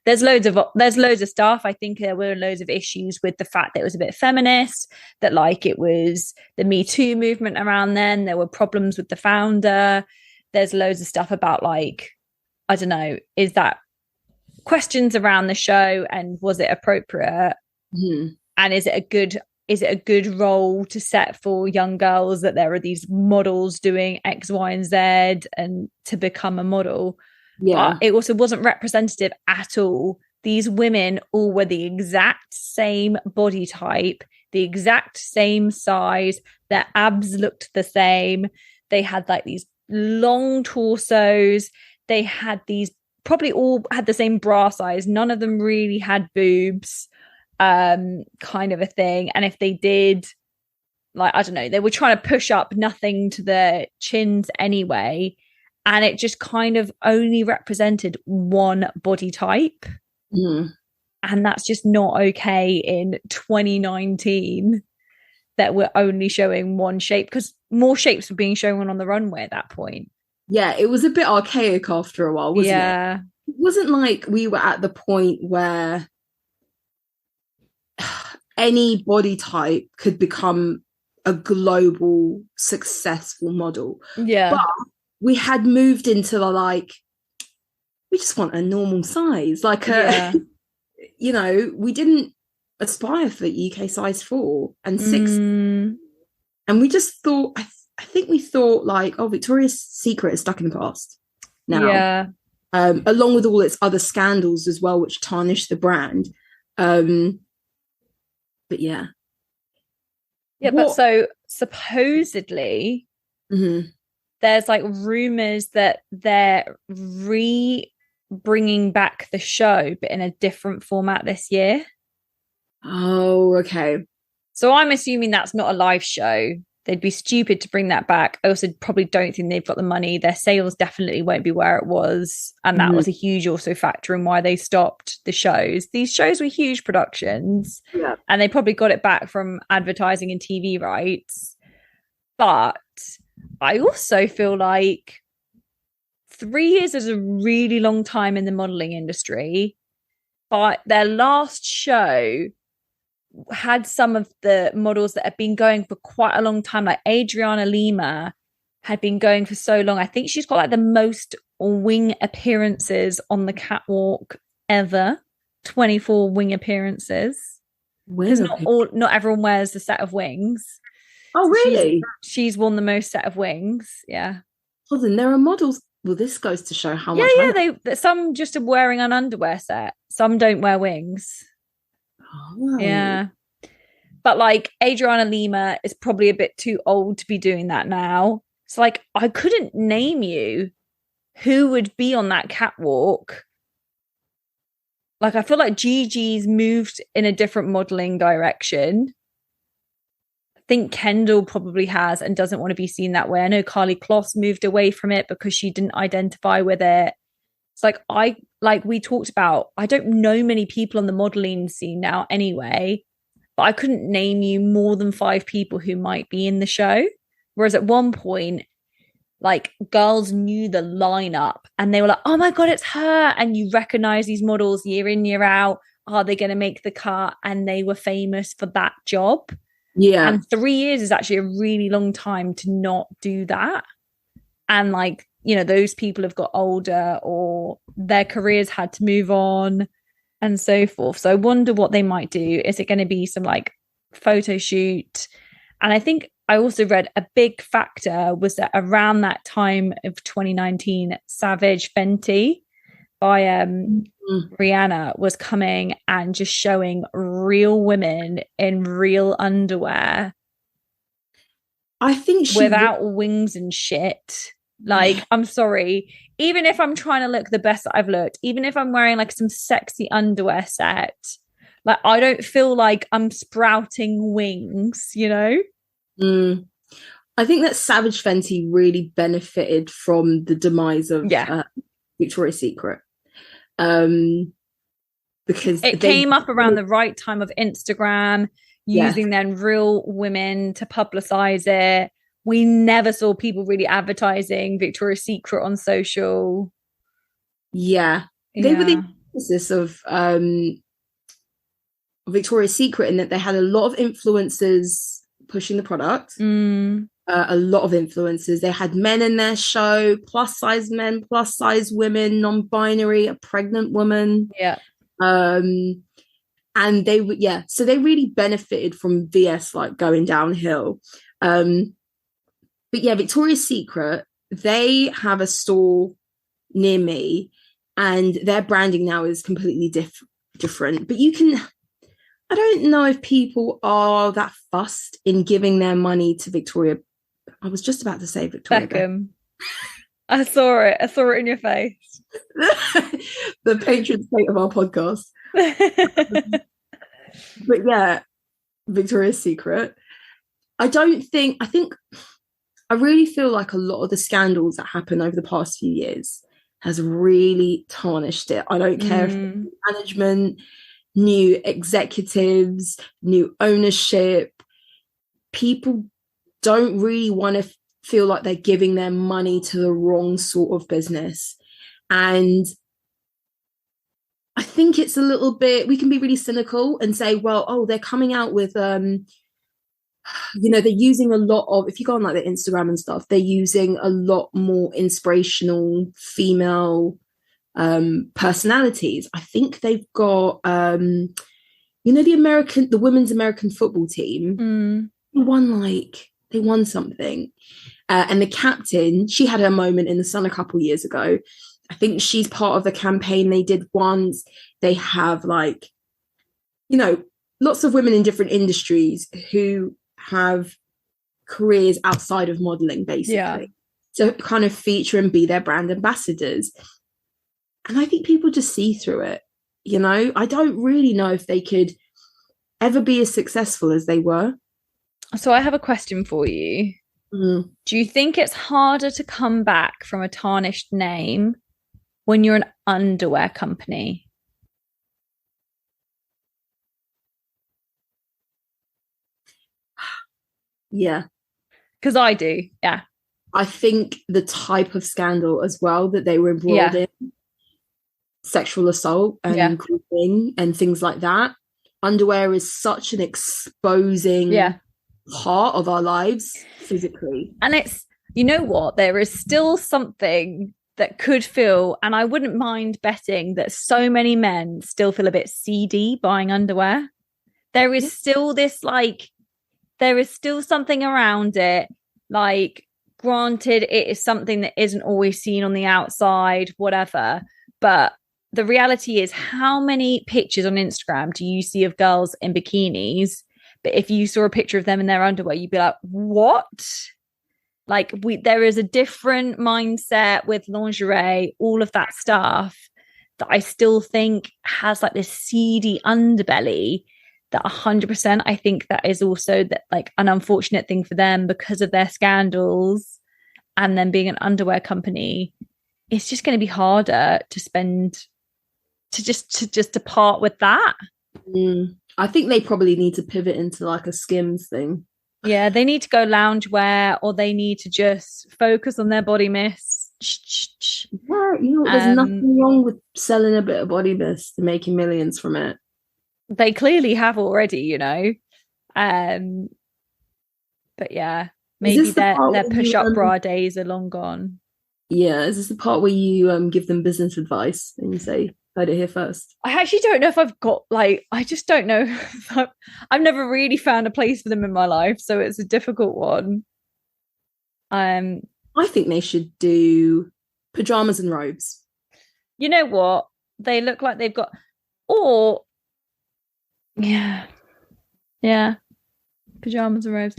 There's loads of stuff. I think there were loads of issues with the fact that it was a bit feminist, that like it was the Me Too movement around then. There were problems with the founder. There's loads of stuff about like, I don't know, is that questions around the show and was it appropriate? And is it a good role to set for young girls that there are these models doing X, Y, and Z and to become a model? But it also wasn't representative at all. These women all were the exact same body type, the exact same size. Their abs looked the same. They had like these long torsos. They had these, probably all had the same bra size. None of them really had boobs, kind of a thing. And if they did, like, I don't know, they were trying to push up nothing to their chins anyway. And it just kind of only represented one body type. And that's just not okay in 2019 that we're only showing one shape, because more shapes were being shown on the runway at that point. Yeah, it was a bit archaic after a while, wasn't it? It wasn't like we were at the point where any body type could become a global successful model. But we had moved into the like, we just want a normal size, like you know, we didn't aspire for UK size 4 and 6, and we just thought, I think we thought like, oh, Victoria's Secret is stuck in the past now, along with all its other scandals as well, which tarnished the brand. But but so supposedly there's like rumors that they're bringing back the show, but in a different format this year. Oh, okay. So I'm assuming that's not a live show. They'd be stupid to bring that back. I also probably don't think they've got the money. Their sales definitely won't be where it was. And that was a huge also factor in why they stopped the shows. These shows were huge productions, and they probably got it back from advertising and TV rights. But I also feel like 3 years is a really long time in the modeling industry, but their last show had some of the models that have been going for quite a long time, like Adriana Lima had been going for so long. I think she's got like the most wing appearances on the catwalk ever, 24 wing appearances. Because not everyone wears a set of wings. Oh, really? She's won the most set of wings. Yeah. Well, then there are models. Well, this goes to show how much. They some just are wearing an underwear set. Some don't wear wings. Oh. Yeah. But like Adriana Lima is probably a bit too old to be doing that now. It's like, I couldn't name you who would be on that catwalk like, I feel like Gigi's moved in a different modeling direction. I think Kendall probably has and doesn't want to be seen that way. I know Carly Kloss moved away from it because she didn't identify with it. It's like we talked about, I don't know many people on the modeling scene now anyway, but I couldn't name you more than 5 people who might be in the show. Whereas at one point, like, girls knew the lineup and they were like, oh my God, it's her. And you recognize these models year in, year out. Are they going to make the cut? And they were famous for that job. Yeah. And 3 years is actually a really long time to not do that. And like, you know, those people have got older or their careers had to move on and so forth. So I wonder what they might do. Is it going to be some like photo shoot? And I think I also read a big factor was that around that time of 2019, Savage Fenty by Rihanna was coming and just showing real women in real underwear. I think without wings and shit. Like, I'm sorry. Even if I'm trying to look the best that I've looked, even if I'm wearing like some sexy underwear set, like, I don't feel like I'm sprouting wings, you know? I think that Savage Fenty really benefited from the demise of Victoria's Secret. Because it came up around the right time of Instagram, using then real women to publicize it. We never saw people really advertising Victoria's Secret on social. Yeah. They were the emphasis of Victoria's Secret in that they had a lot of influencers pushing the product. A lot of influencers. They had men in their show, plus size men, plus size women, non-binary, a pregnant woman. Yeah. And they would, so they really benefited from VS like going downhill. But yeah, Victoria's Secret, they have a store near me and their branding now is completely different. But I don't know if people are that fussed in giving their money to Victoria. I was just about to say Victoria Beckham. I saw it in your face. The patron saint of our podcast. But yeah, Victoria's Secret. I really feel like a lot of the scandals that happened over the past few years has really tarnished it. I don't care if it's management, new executives, new ownership. People don't really want to feel like they're giving their money to the wrong sort of business. And I think it's a little bit, we can be really cynical and say, well, they're coming out with, they're using a lot of, if you go on like the Instagram and stuff, they're using a lot more inspirational female personalities. I think they've got, the women's American football team. They won something. And the captain, she had her moment in the sun a couple years ago. I think she's part of the campaign they did once. They have lots of women in different industries who have careers outside of modeling, basically. To kind of feature and be their brand ambassadors. And I think people just see through it. I don't really know if they could ever be as successful as they were. So I have a question for you. Do you think it's harder to come back from a tarnished name when you're an underwear company? Yeah. Because I do, yeah. I think the type of scandal as well that they were embroiled in, sexual assault and grooming and things like that. Underwear is such an exposing part of our lives physically. And it's, you know what, there is still something that could feel, and I wouldn't mind betting that so many men still feel a bit seedy buying underwear. There is still this there is still something around it. Like, granted, it is something that isn't always seen on the outside, whatever. But the reality is, how many pictures on Instagram do you see of girls in bikinis? But if you saw a picture of them in their underwear, you'd be like, what? Like, there is a different mindset with lingerie, all of that stuff, that I still think has like this seedy underbelly that 100% I think that is also that like an unfortunate thing for them because of their scandals and then being an underwear company. It's just going to be harder to spend to part with that. I think they probably need to pivot into like a Skims thing. Yeah, they need to go loungewear, or they need to just focus on their body mist. Yeah, there's nothing wrong with selling a bit of body mist and making millions from it. They clearly have already, but yeah, maybe their push-up bra days are long gone. Yeah, is this the part where you give them business advice and you say, heard it here first? I actually don't know if I've got I just don't know. I've never really found a place for them in my life, so it's a difficult one. I think they should do pajamas and robes. You know what? They look like they've got, or yeah, pajamas and robes,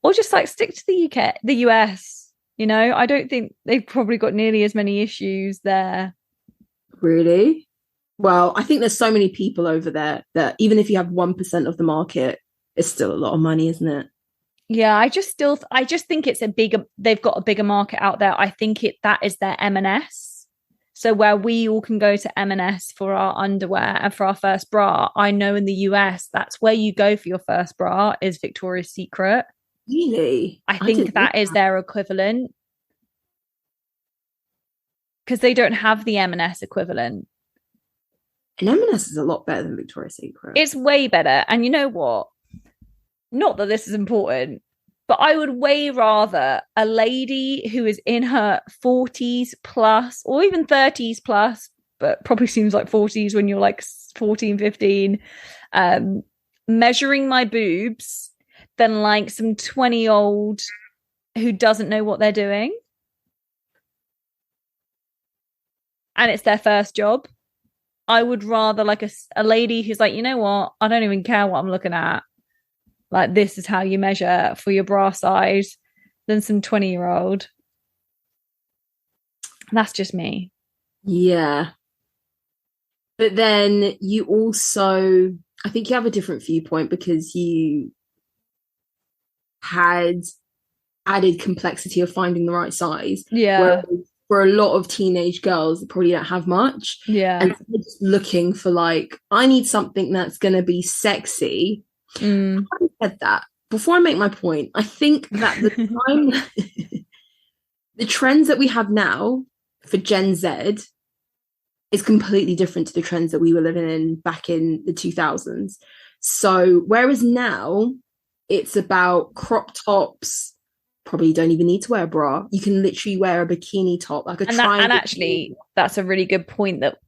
or just like stick to the US. I don't think they've probably got nearly as many issues there. Really? Well, I think there's so many people over there that even if you have 1% of the market, it's still a lot of money, isn't it? Yeah, I just think it's they've got a bigger market out there. I think that is their M&S. So where we all can go to M&S for our underwear and for our first bra, I know in the US, that's where you go for your first bra is Victoria's Secret. Really? I think that is their equivalent. Because they don't have the M&S equivalent. And M&S is a lot better than Victoria's Secret. It's way better. And you know what? Not that this is important, but I would way rather a lady who is in her 40s plus or even 30s plus, but probably seems like 40s when you're like 14, 15, measuring my boobs than like some 20-year-old who doesn't know what they're doing. And it's their first job. I would rather like a lady who's like, you know what? I don't even care what I'm looking at. Like, this is how you measure for your bra size than some 20-year-old. That's just me. Yeah. But then you also, I think you have a different viewpoint because you had added complexity of finding the right size. Yeah. Whereas for a lot of teenage girls, they probably don't have much. Yeah. And they're just looking for like, I need something that's going to be sexy. I said that. Before I make my point, I think that the trends that we have now for Gen Z is completely different to the trends that we were living in back in the 2000s. So whereas now it's about crop tops, probably don't even need to wear a bra. You can literally wear a bikini top, like a triangle. And actually, that's a really good point, that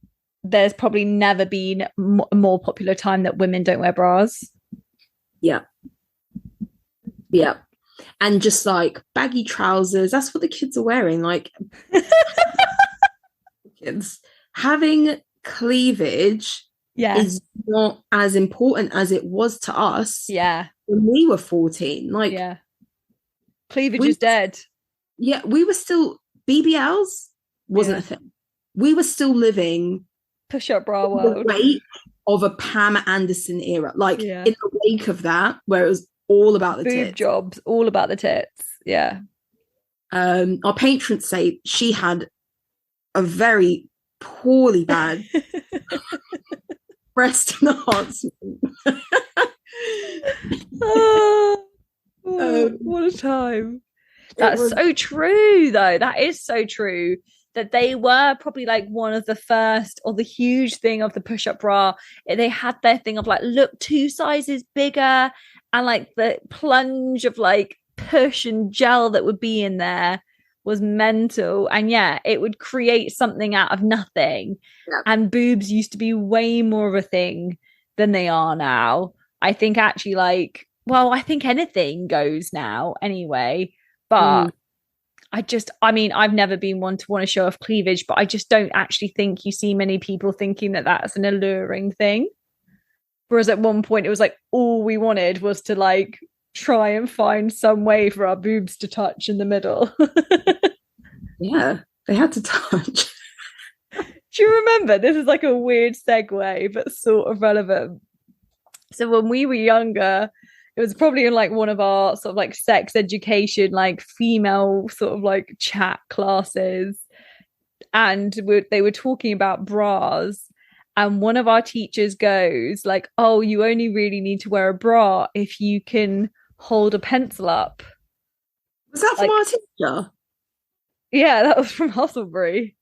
there's probably never been a more popular time that women don't wear bras. Yeah. Yeah. And just like baggy trousers, that's what the kids are wearing. Like, kids having cleavage is not as important as it was to us. Yeah. When we were 14. Like, yeah. Cleavage is dead. Yeah. We were still, BBLs wasn't a thing. We were still living push-up bra world. The wake of a Pam Anderson era. Like in the wake of that, where it was all about the boob tits. Jobs, all about the tits. Yeah. Our patrons say she had a very poorly bad breast enhancement. What a time. That's so true, though. That is so true. That they were probably like one of the first, or the huge thing of the push-up bra. They had their thing of like, look, 2 sizes bigger, and like the plunge of like push and gel that would be in there was mental. And yeah, it would create something out of nothing. Yeah. And boobs used to be way more of a thing than they are now. I think actually I think anything goes now anyway, but I've never been one to want to show off cleavage, but I just don't actually think you see many people thinking that that's an alluring thing. Whereas at one point it was like, all we wanted was to like try and find some way for our boobs to touch in the middle. Yeah, they had to touch. Do you remember? This is like a weird segue, but sort of relevant. So when we were younger, it was probably in like one of our sort of like sex education, like female sort of like chat classes. And they were talking about bras. And one of our teachers goes like, oh, you only really need to wear a bra if you can hold a pencil up. Was that from our teacher? Yeah, that was from Hustlebury.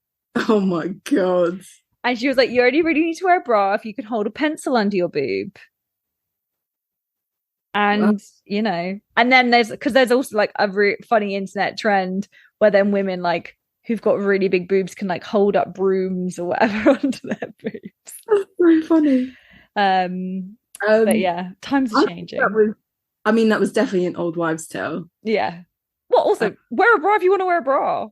Oh my God. And she was like, you only really need to wear a bra if you can hold a pencil under your boob. And, you know, and then there's also like a funny internet trend where then women like who've got really big boobs can like hold up brooms or whatever under their boobs. That's very funny. But yeah, times are changing. That was definitely an old wives' tale. Yeah. Well, also, wear a bra if you want to wear a bra.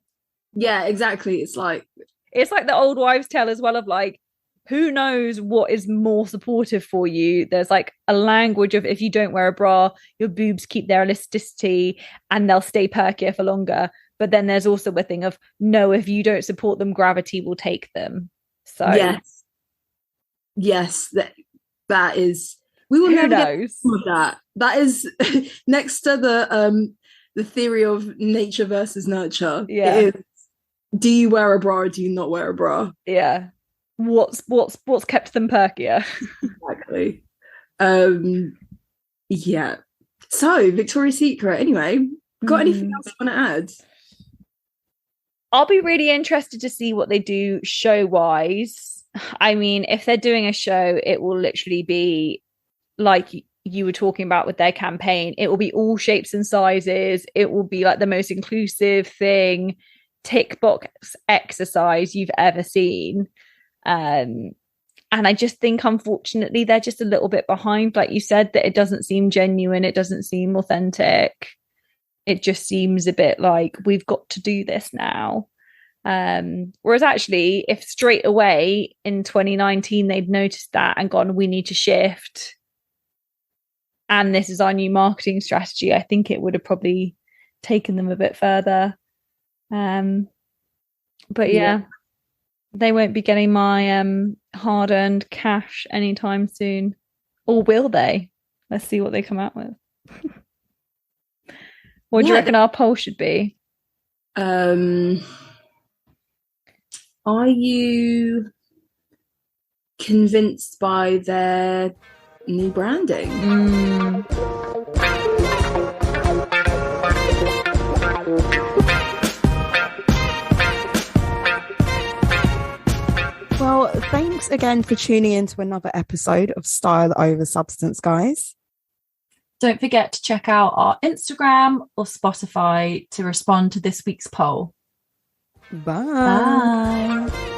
Yeah, exactly. It's like the old wives' tale as well of like, who knows what is more supportive for you? There's like a language of if you don't wear a bra, your boobs keep their elasticity and they'll stay perkier for longer. But then there's also a thing of no, if you don't support them, gravity will take them. So yes, that is. We will never get that. That is next to the theory of nature versus nurture. Yeah. It is, do you wear a bra or do you not wear a bra? Yeah. What's kept them perkier? Exactly. Yeah. So Victoria's Secret. Anyway, got anything else you want to add? I'll be really interested to see what they do show-wise. I mean, if they're doing a show, it will literally be like you were talking about with their campaign. It will be all shapes and sizes. It will be like the most inclusive thing, tick box exercise you've ever seen. And I just think, unfortunately, they're just a little bit behind. Like you said, that it doesn't seem genuine. It doesn't seem authentic. It just seems a bit like we've got to do this now. Whereas actually, if straight away in 2019 they'd noticed that and gone, we need to shift, and this is our new marketing strategy, I think it would have probably taken them a bit further. But yeah, they won't be getting my hard-earned cash anytime soon. Or will they? Let's see what they come out with. What do you reckon our poll should be? Are you convinced by their new branding? Well, thanks again for tuning in to another episode of Style Over Substance, guys. Don't forget to check out our Instagram or Spotify to respond to this week's poll. Bye. Bye.